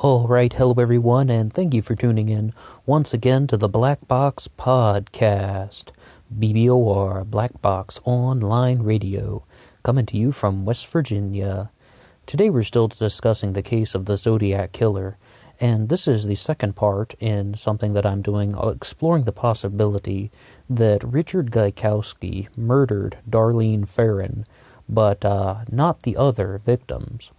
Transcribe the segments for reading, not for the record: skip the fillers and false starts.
Alright, hello everyone, and thank you for tuning in once again to the Black Box Podcast. BBOR, Black Box Online Radio, coming to you from West Virginia. Today we're still discussing the case of the Zodiac Killer, and this is the second part in something that I'm doing, exploring the possibility that Richard Gaikowski murdered Darlene Ferrin, but not the other victims.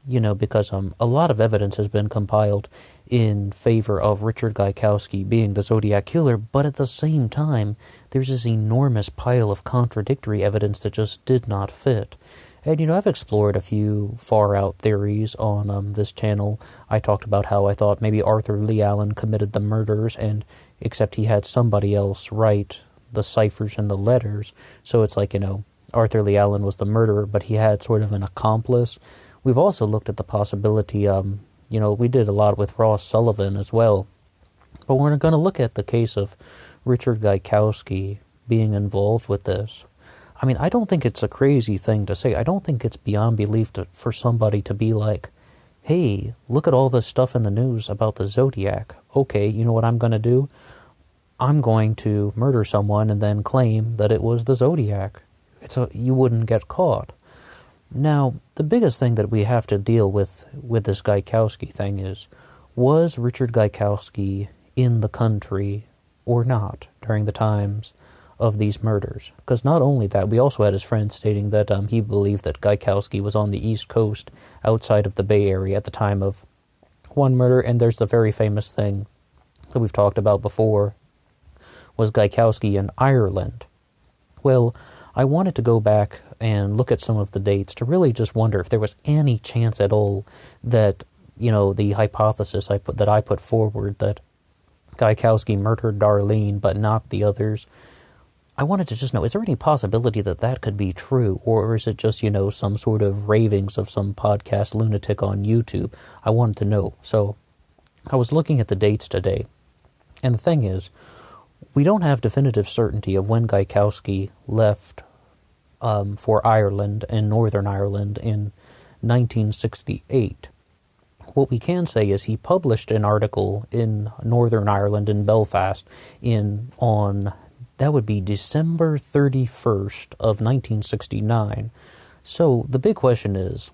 You know, because a lot of evidence has been compiled in favor of Richard Gaikowski being the Zodiac Killer, but at the same time, there's this enormous pile of contradictory evidence that just did not fit. And, I've explored a few far-out theories on this channel. I talked about how I thought maybe Arthur Lee Allen committed the murders, and except he had somebody else write the ciphers and the letters. So it's like, Arthur Lee Allen was the murderer, but he had sort of an accomplice. We've also looked at the possibility, we did a lot with Ross Sullivan as well. But we're going to look at the case of Richard Gaikowski being involved with this. I mean, I don't think it's a crazy thing to say. I don't think it's beyond belief for somebody to be like, hey, look at all this stuff in the news about the Zodiac. Okay, you know what I'm going to do? I'm going to murder someone and then claim that it was the Zodiac. You wouldn't get caught. Now, the biggest thing that we have to deal with this Gaikowski thing is, was Richard Gaikowski in the country or not during the times of these murders? Because not only that, we also had his friend stating that he believed that Gaikowski was on the East Coast outside of the Bay Area at the time of one murder, and there's the very famous thing that we've talked about before, was Gaikowski in Ireland. Well, I wanted to go back and look at some of the dates to really just wonder if there was any chance at all that, the hypothesis that I put forward that Gaikowski murdered Darlene but not the others. I wanted to just know, is there any possibility that that could be true? Or is it just, some sort of ravings of some podcast lunatic on YouTube? I wanted to know. So I was looking at the dates today. And the thing is, we don't have definitive certainty of when Gaikowski left for Ireland and Northern Ireland in 1968. What we can say is he published an article in Northern Ireland in Belfast that would be December 31st of 1969. So the big question is,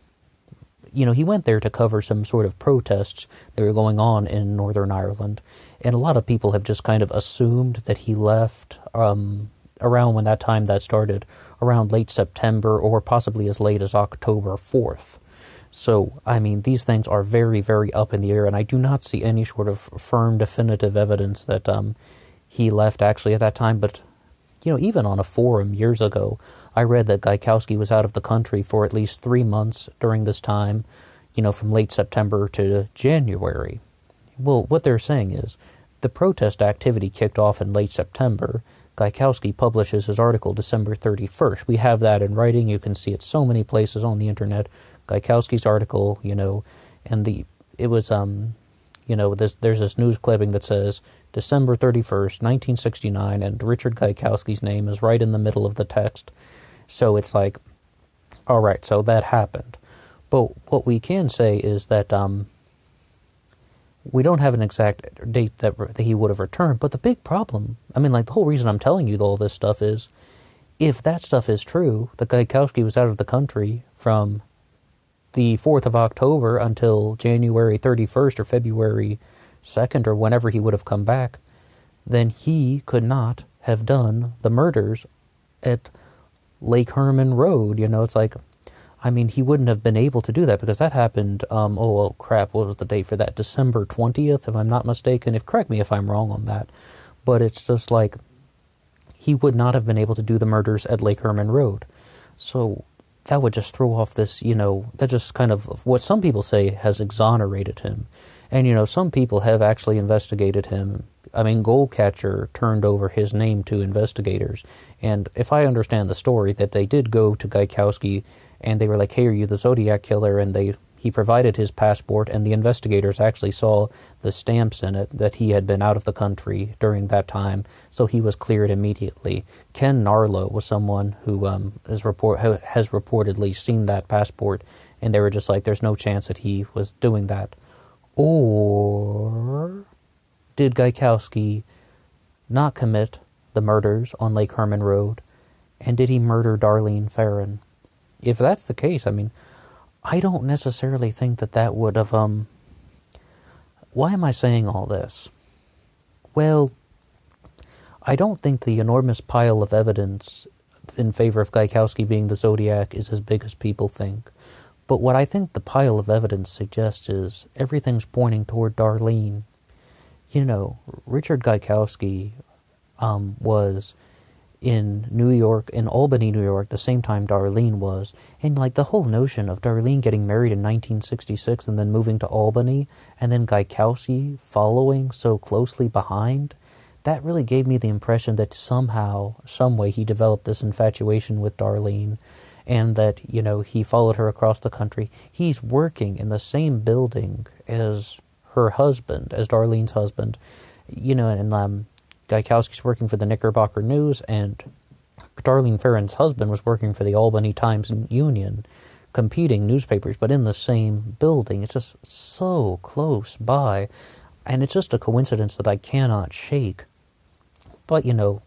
he went there to cover some sort of protests that were going on in Northern Ireland, and a lot of people have just kind of assumed that he left around when that started, around late September or possibly as late as October 4th. So, I mean, these things are very, very up in the air, and I do not see any sort of firm, definitive evidence that he left actually at that time. But, even on a forum years ago, I read that Gaikowski was out of the country for at least 3 months during this time, from late September to January. Well, what they're saying is, the protest activity kicked off in late September. Gaikowski publishes his article December 31st. We have that in writing. You can see it so many places on the internet. Gaikowski's article, and it was, there's this news clipping that says December 31st, 1969, and Richard Gaikowski's name is right in the middle of the text. So it's like, all right, so that happened. But what we can say is that we don't have an exact date that he would have returned, but the big problem, the whole reason I'm telling you all this stuff is, if that stuff is true, that Gaikowski was out of the country from the 4th of October until January 31st or February 2nd or whenever he would have come back, then he could not have done the murders at Lake Herman Road. It's like, he wouldn't have been able to do that because that happened, what was the date for that? December 20th, if I'm not mistaken. Correct me if I'm wrong on that. But it's just like, he would not have been able to do the murders at Lake Herman Road. So that would just throw off this, that just kind of, what some people say has exonerated him. And, some people have actually investigated him. Goldcatcher turned over his name to investigators. And if I understand the story, that they did go to Gaikowski and they were like, hey, are you the Zodiac Killer? And he provided his passport, and the investigators actually saw the stamps in it that he had been out of the country during that time, so he was cleared immediately. Ken Narlow was someone who has reportedly seen that passport, and they were just like, there's no chance that he was doing that. Or did Gaikowski not commit the murders on Lake Herman Road, and did he murder Darlene Ferrin? If that's the case, I mean, I don't necessarily think that would have, Why am I saying all this? Well, I don't think the enormous pile of evidence in favor of Gaikowski being the Zodiac is as big as people think. But what I think the pile of evidence suggests is everything's pointing toward Darlene. You know, Richard Gaikowski was in New York, in Albany, New York, the same time Darlene was. And like the whole notion of Darlene getting married in 1966 and then moving to Albany, and then Gaikowski following so closely behind, that really gave me the impression that somehow, some way, he developed this infatuation with Darlene, and that, you know, he followed her across the country. He's working in the same building as her husband, as Darlene's husband, you know, and Gaikowski's working for the Knickerbocker News, and Darlene Ferrin's husband was working for the Albany Times and Union, competing newspapers, but in the same building. It's just so close by, and it's just a coincidence that I cannot shake. But, you know,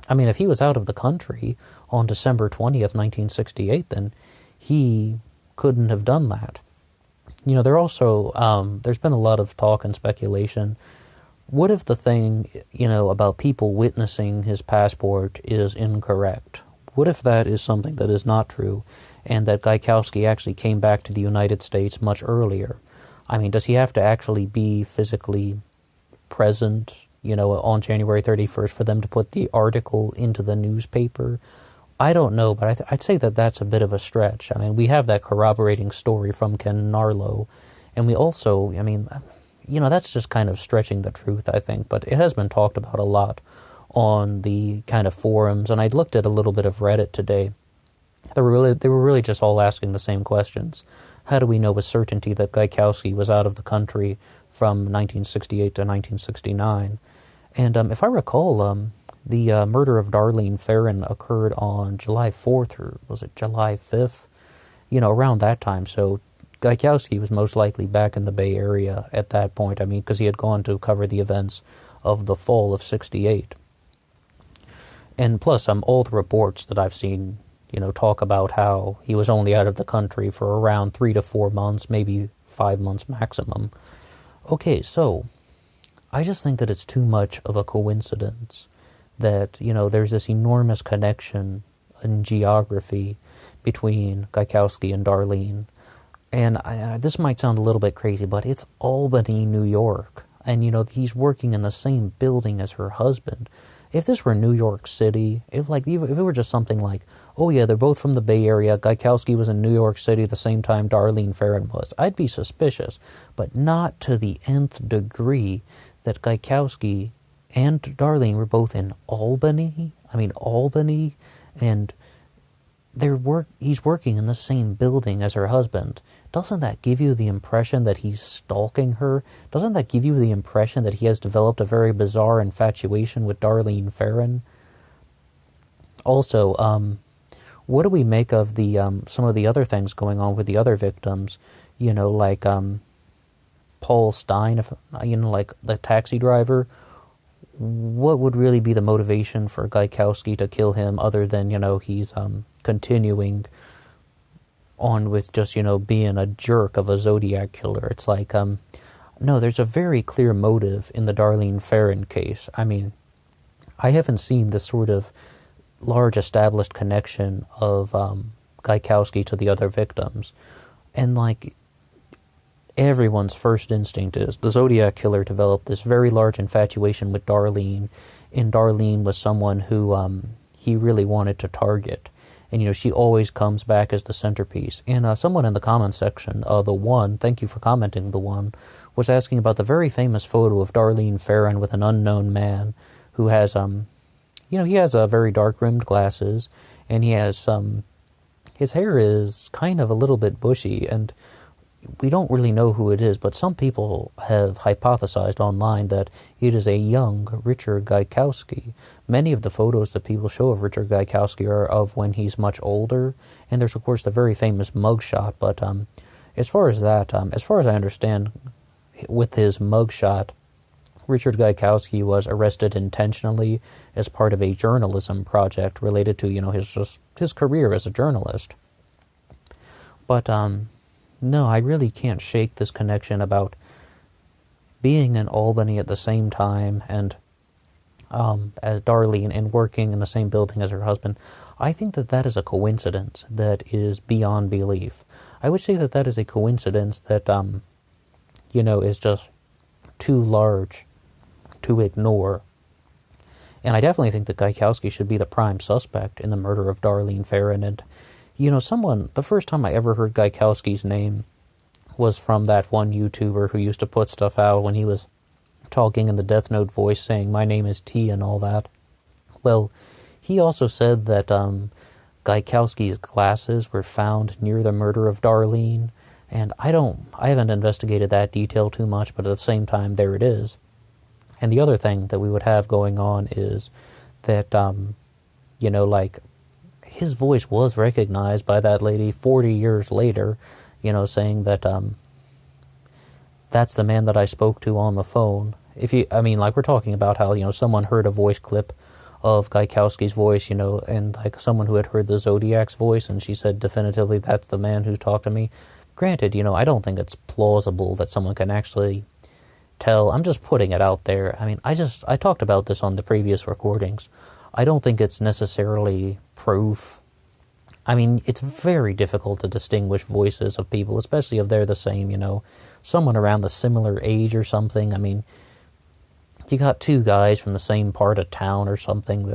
I mean, if he was out of the country on December 20th, 1968, then he couldn't have done that. You know, there's been a lot of talk and speculation. What if the thing, you know, about people witnessing his passport is incorrect? What if that is something that is not true, and that Gaikowski actually came back to the United States much earlier? I mean, does he have to actually be physically present, you know, on January 31st for them to put the article into the newspaper? I don't know, but I'd say that that's a bit of a stretch. I mean, we have that corroborating story from Ken Narlow, and we also, I mean, you know, that's just kind of stretching the truth, I think, but it has been talked about a lot on the kind of forums, and I looked at a little bit of Reddit today. They were really just all asking the same questions. How do we know with certainty that Gaikowski was out of the country from 1968 to 1969? And if I recall, the murder of Darlene Ferrin occurred on July 4th, or was it July 5th? You know, around that time. So Gaikowski was most likely back in the Bay Area at that point. I mean, because he had gone to cover the events of the fall of '68. And plus, all the reports that I've seen, you know, talk about how he was only out of the country for around 3 to 4 months, maybe 5 months maximum. Okay, so I just think that it's too much of a coincidence that, you know, there's this enormous connection in geography between Gaikowski and Darlene. And this might sound a little bit crazy, but it's Albany, New York. And, you know, he's working in the same building as her husband. If this were New York City, if it were just something like, oh yeah, they're both from the Bay Area, Gaikowski was in New York City the same time Darlene Ferrin was, I'd be suspicious. But not to the nth degree that Gaikowski and Darlene were both in Albany. I mean, Albany, and he's working in the same building as her husband. Doesn't that give you the impression that he's stalking her? Doesn't that give you the impression that he has developed a very bizarre infatuation with Darlene Ferrin? Also, what do we make of the some of the other things going on with the other victims? You know, like Paul Stein, you know, like the taxi driver. What would really be the motivation for Gaikowski to kill him other than, you know, he's continuing on with just, you know, being a jerk of a Zodiac killer? It's like, no, there's a very clear motive in the Darlene Ferrin case. I mean, I haven't seen this sort of large established connection of Gaikowski to the other victims. And, like, everyone's first instinct is the Zodiac killer developed this very large infatuation with Darlene, and Darlene was someone who he really wanted to target. And, you know, she always comes back as the centerpiece. And someone in the comment section, The One, thank you for commenting, The One, was asking about the very famous photo of Darlene Ferrin with an unknown man who has, you know, he has very dark-rimmed glasses, and he has, his hair is kind of a little bit bushy, and we don't really know who it is, but some people have hypothesized online that it is a young Richard Gaikowski. Many of the photos that people show of Richard Gaikowski are of when he's much older, and there's, of course, the very famous mugshot, but as far as I understand, with his mugshot, Richard Gaikowski was arrested intentionally as part of a journalism project related to, his career as a journalist. But, no, I really can't shake this connection about being in Albany at the same time and as Darlene and working in the same building as her husband. I think that is a coincidence that is beyond belief. I would say that is a coincidence that, is just too large to ignore. And I definitely think that Gaikowski should be the prime suspect in the murder of Darlene Ferrin. And, the first time I ever heard Gaikowski's name was from that one YouTuber who used to put stuff out when he was talking in the Death Note voice saying, "My name is T," and all that. Well, he also said that Gaikowski's glasses were found near the murder of Darlene, and I haven't investigated that detail too much, but at the same time, there it is. And the other thing that we would have going on is that, his voice was recognized by that lady 40 years later, saying that, that's the man that I spoke to on the phone. We're talking about how, someone heard a voice clip of Gaikowski's voice, and someone who had heard the Zodiac's voice, and she said definitively, that's the man who talked to me. Granted, I don't think it's plausible that someone can actually tell. I'm just putting it out there. I talked about this on the previous recordings. I don't think it's necessarily proof. It's very difficult to distinguish voices of people, especially if they're the same, someone around the similar age or something. You got two guys from the same part of town or something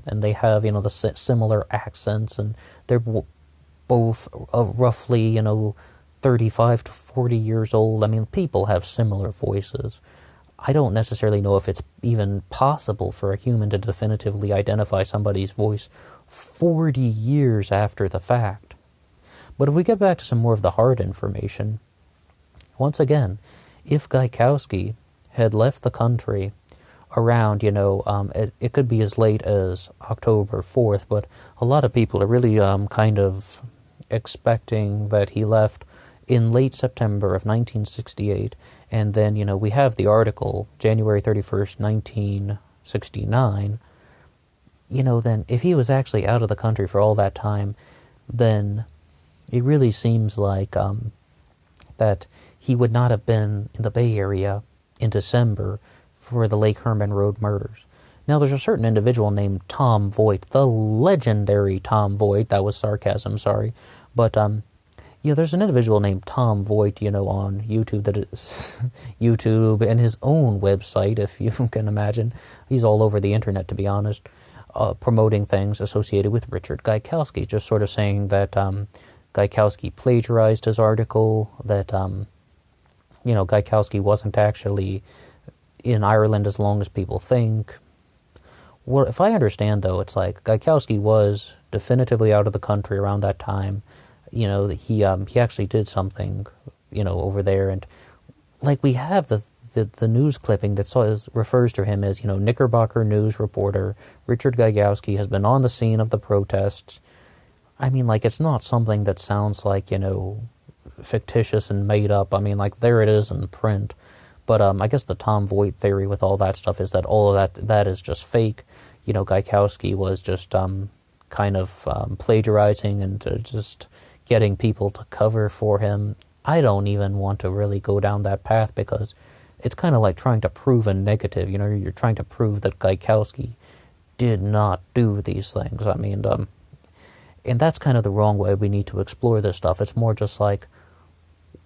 and they have, the similar accents, and they're both roughly, 35 to 40 years old. People have similar voices. I don't necessarily know if it's even possible for a human to definitively identify somebody's voice 40 years after the fact. But if we get back to some more of the hard information, once again, if Gaikowski had left the country around, it could be as late as October 4th, but a lot of people are really kind of expecting that he left in late September of 1968, and then, we have the article, January 31st, 1969, then if he was actually out of the country for all that time, then it really seems like that he would not have been in the Bay Area in December for the Lake Herman Road murders. Now, there's a certain individual named Tom Voigt, the legendary Tom Voigt. That was sarcasm, sorry. But, there's an individual named Tom Voigt, on YouTube, that is YouTube and his own website, if you can imagine. He's all over the internet, to be honest, promoting things associated with Richard Gaikowski, just sort of saying that Gaikowski plagiarized his article, that, Gaikowski wasn't actually in Ireland as long as people think. Well, if I understand, though, it's like Gaikowski was definitively out of the country around that time. He actually did something, over there, and we have the news clipping that refers to him as, Knickerbocker News reporter Richard Gaikowski has been on the scene of the protests. It's not something that sounds like, fictitious and made up. There it is in print. But I guess the Tom Voigt theory with all that stuff is that all of that is just fake. Gaikowski was just kind of plagiarizing and just getting people to cover for him. I don't even want to really go down that path, because it's kind of like trying to prove a negative. You're trying to prove that Gaikowski did not do these things. And that's kind of the wrong way we need to explore this stuff. It's more just like,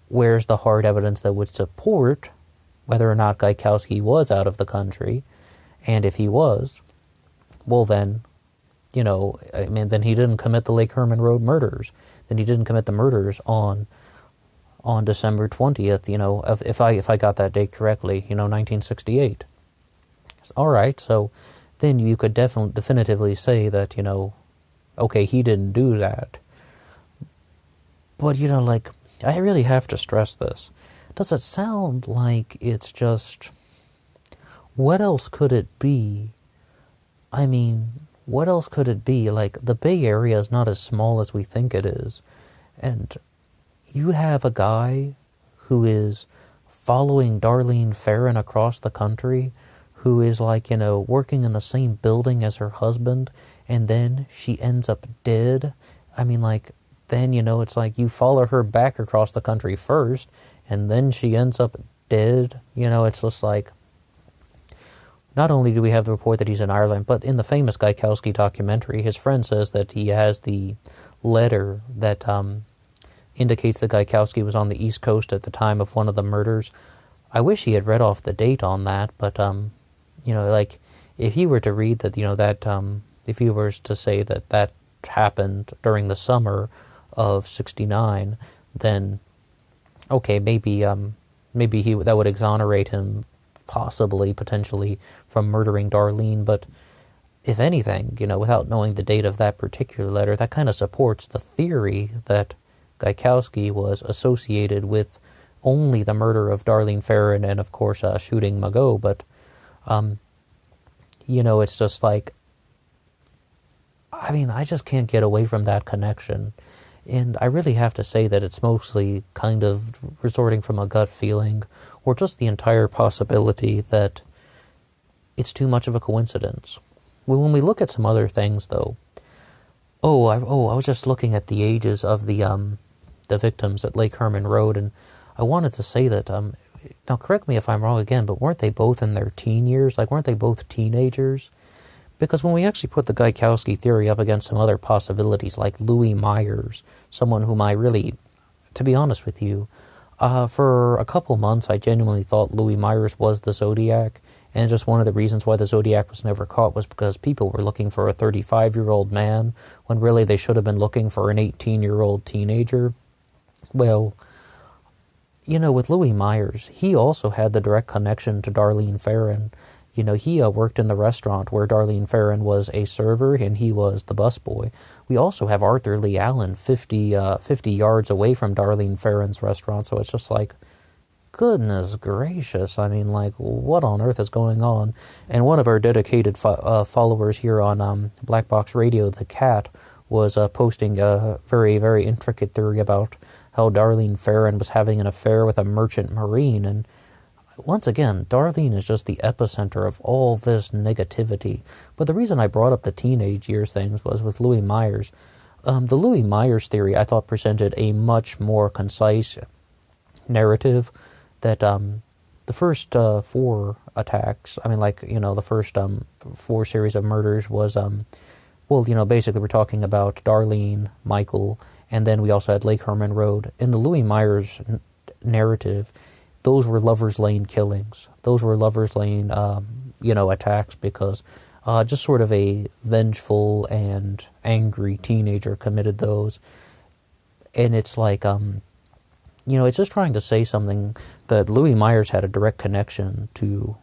where's the hard evidence that would support whether or not Gaikowski was out of the country? And if he was, well then, then he didn't commit the Lake Herman Road murders. Then he didn't commit the murders on December 20th, if I got that date correctly, 1968. All right, so then you could definitively say that, okay, he didn't do that. But, I really have to stress this. Does it sound like it's just, what else could it be? What else could it be? The Bay Area is not as small as we think it is. And you have a guy who is following Darlene Ferrin across the country, who is like, working in the same building as her husband, and then she ends up dead. I mean, like, then, it's like you follow her back across the country first, and then she ends up dead. It's just like, not only do we have the report that he's in Ireland, but in the famous Gaikowski documentary, his friend says that he has the letter that indicates that Gaikowski was on the East Coast at the time of one of the murders. I wish he had read off the date on that, but, like, if he were to read that, if he was to say that that happened during the summer of 1969, then, okay, maybe that would exonerate him, possibly, potentially, from murdering Darlene, but if anything, without knowing the date of that particular letter, that kind of supports the theory that Gaikowski was associated with only the murder of Darlene Ferrin and, of course, shooting Margot, but, it's just like, I mean, I just can't get away from that connection, and I really have to say that it's mostly kind of resorting from a gut feeling, or just the entire possibility that it's too much of a coincidence. When we look at some other things, though, I was just looking at the ages of the victims at Lake Herman Road, and I wanted to say that, now correct me if I'm wrong again, but weren't they both in their teen years? Like, weren't they both teenagers? Because when we actually put the Gaikowski theory up against some other possibilities, like Louis Myers, someone whom I really, to be honest with you, for a couple months I genuinely thought Louis Myers was the Zodiac, and just one of the reasons why the Zodiac was never caught was because people were looking for a 35-year-old man, when really they should have been looking for an 18-year-old teenager. Well, with Louis Myers, he also had the direct connection to Darlene Ferrin. He worked in the restaurant where Darlene Ferrin was a server, and he was the busboy. We also have Arthur Lee Allen 50 yards away from Darlene Ferrin's restaurant, so it's just like, goodness gracious, I mean, like, what on earth is going on? And one of our dedicated followers here on Black Box Radio, the Cat, was posting a very, very intricate theory about how Darlene Ferrin was having an affair with a merchant marine, and once again, Darlene is just the epicenter of all this negativity. But the reason I brought up the teenage years things was with Louis Myers. The Louis Myers theory, I thought, presented a much more concise narrative that the first 4 attacks, I mean, like, the first 4 series of murders was, basically we're talking about Darlene, Michael, and then we also had Lake Herman Road. In the Louis Myers narrative, those were Lover's Lane killings. Those were Lover's Lane, attacks because just sort of a vengeful and angry teenager committed those. And it's like, it's just trying to say something that Louis Myers had a direct connection to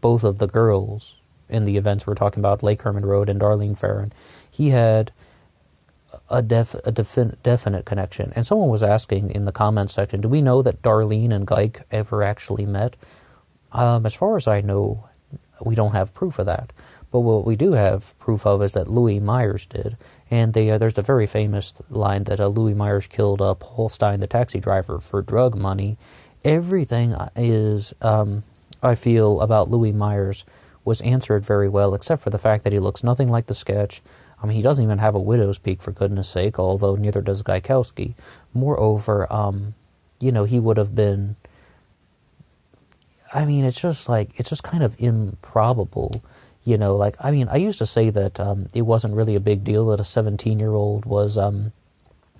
both of the girls in the events we're talking about, Lake Herman Road and Darlene Ferrin. He had a definite connection. And someone was asking in the comments section, do we know that Darlene and Gaik ever actually met? As far as I know, we don't have proof of that. But what we do have proof of is that Louis Myers did. And there's a very famous line that Louis Myers killed Paul Stein, the taxi driver, for drug money. Everything is, I feel, about Louis Myers was answered very well, except for the fact that he looks nothing like the sketch. I mean, he doesn't even have a widow's peak, for goodness sake, although neither does Gaikowski. Moreover, he would have been, I mean, it's just kind of improbable, I used to say that it wasn't really a big deal that a 17-year-old was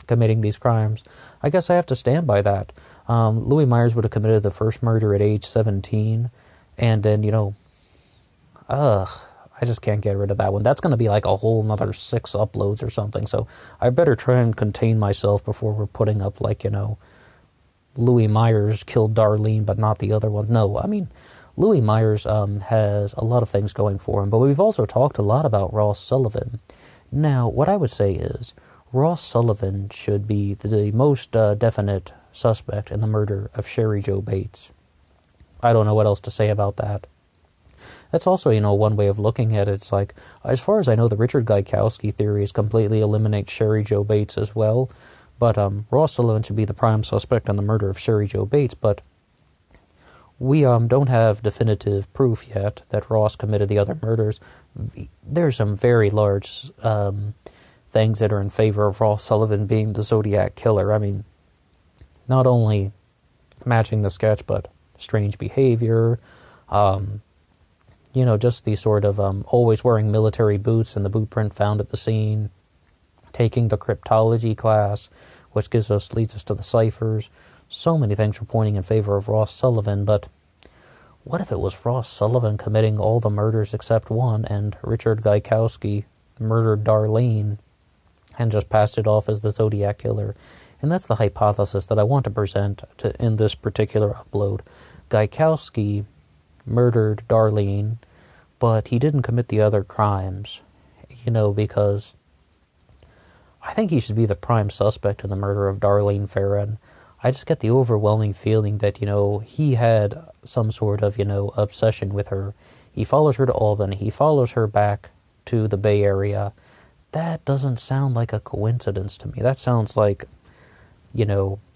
committing these crimes. I guess I have to stand by that. Louis Myers would have committed the first murder at age 17, and then, I just can't get rid of that one. That's going to be like a whole another 6 uploads or something, so I better try and contain myself before we're putting up, Louis Myers killed Darlene, but not the other one. No, I mean, Louis Myers has a lot of things going for him, but we've also talked a lot about Ross Sullivan. Now, what I would say is, Ross Sullivan should be the most definite suspect in the murder of Sherry Jo Bates. I don't know what else to say about that. That's also, one way of looking at it. It's like, as far as I know, the Richard Gaikowski theory is completely eliminate Sherry Jo Bates as well. But Ross Sullivan should be the prime suspect in the murder of Sherry Jo Bates. But we don't have definitive proof yet that Ross committed the other murders. There's some very large things that are in favor of Ross Sullivan being the Zodiac killer. I mean, not only matching the sketch, but strange behavior, just the sort of always wearing military boots and the boot print found at the scene, taking the cryptology class, which leads us to the ciphers. So many things were pointing in favor of Ross Sullivan, but what if it was Ross Sullivan committing all the murders except one, and Richard Gaikowski murdered Darlene and just passed it off as the Zodiac killer? And that's the hypothesis that I want to present in this particular upload. Gaikowski murdered Darlene, but he didn't commit the other crimes, because I think he should be the prime suspect in the murder of Darlene Ferrin. I just get the overwhelming feeling that, he had some sort of, obsession with her. He follows her to Albany. He follows her back to the Bay Area. That doesn't sound like a coincidence to me. That sounds like,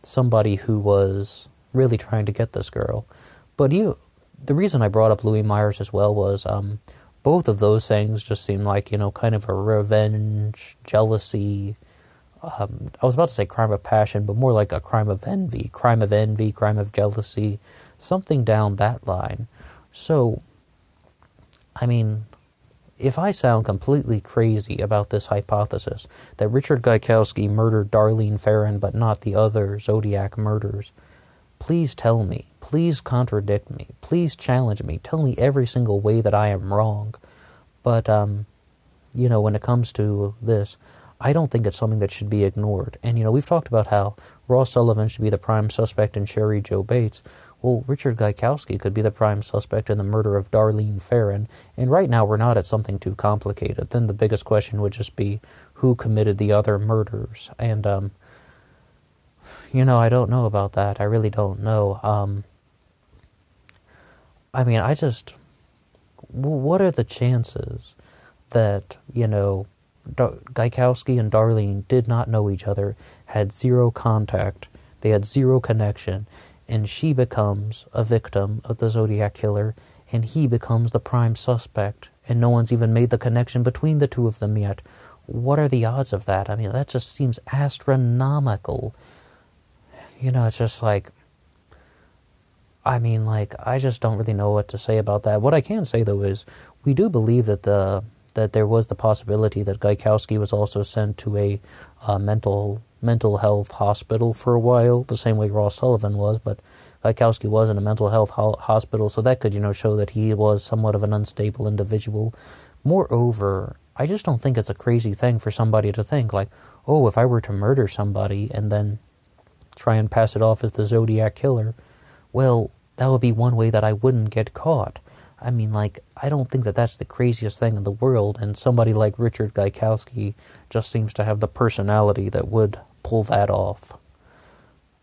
somebody who was really trying to get this girl. But the reason I brought up Louis Myers as well was both of those things just seem like, kind of a revenge, jealousy. I was about to say crime of passion, but more like a crime of envy, crime of jealousy, something down that line. So, I mean, if I sound completely crazy about this hypothesis that Richard Gaikowski murdered Darlene Ferrin but not the other Zodiac murders, please tell me, please contradict me, please challenge me, tell me every single way that I am wrong. But, when it comes to this, I don't think it's something that should be ignored. And, we've talked about how Ross Sullivan should be the prime suspect in Sherry Jo Bates. Well, Richard Gaikowski could be the prime suspect in the murder of Darlene Ferrin. And right now we're not at something too complicated. Then the biggest question would just be who committed the other murders. And, I don't know about that. I really don't know. What are the chances that, Gaikowski and Darlene did not know each other, had zero contact, they had zero connection, and she becomes a victim of the Zodiac killer, and he becomes the prime suspect, and no one's even made the connection between the two of them yet? What are the odds of that? I mean, that just seems astronomical. It's just like, I just don't really know what to say about that. What I can say, though, is we do believe that there was the possibility that Gaikowski was also sent to a mental health hospital for a while, the same way Ross Sullivan was, but Gaikowski was in a mental health hospital, so that could, show that he was somewhat of an unstable individual. Moreover, I just don't think it's a crazy thing for somebody to think, like, oh, if I were to murder somebody and then try and pass it off as the Zodiac killer, well, that would be one way that I wouldn't get caught. I don't think that that's the craziest thing in the world, and somebody like Richard Gaikowski just seems to have the personality that would pull that off.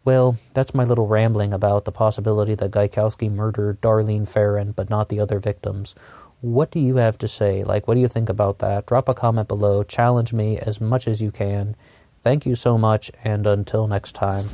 Well, that's my little rambling about the possibility that Gaikowski murdered Darlene Ferrin, but not the other victims. What do you have to say? What do you think about that? Drop a comment below, challenge me as much as you can. Thank you so much, and until next time.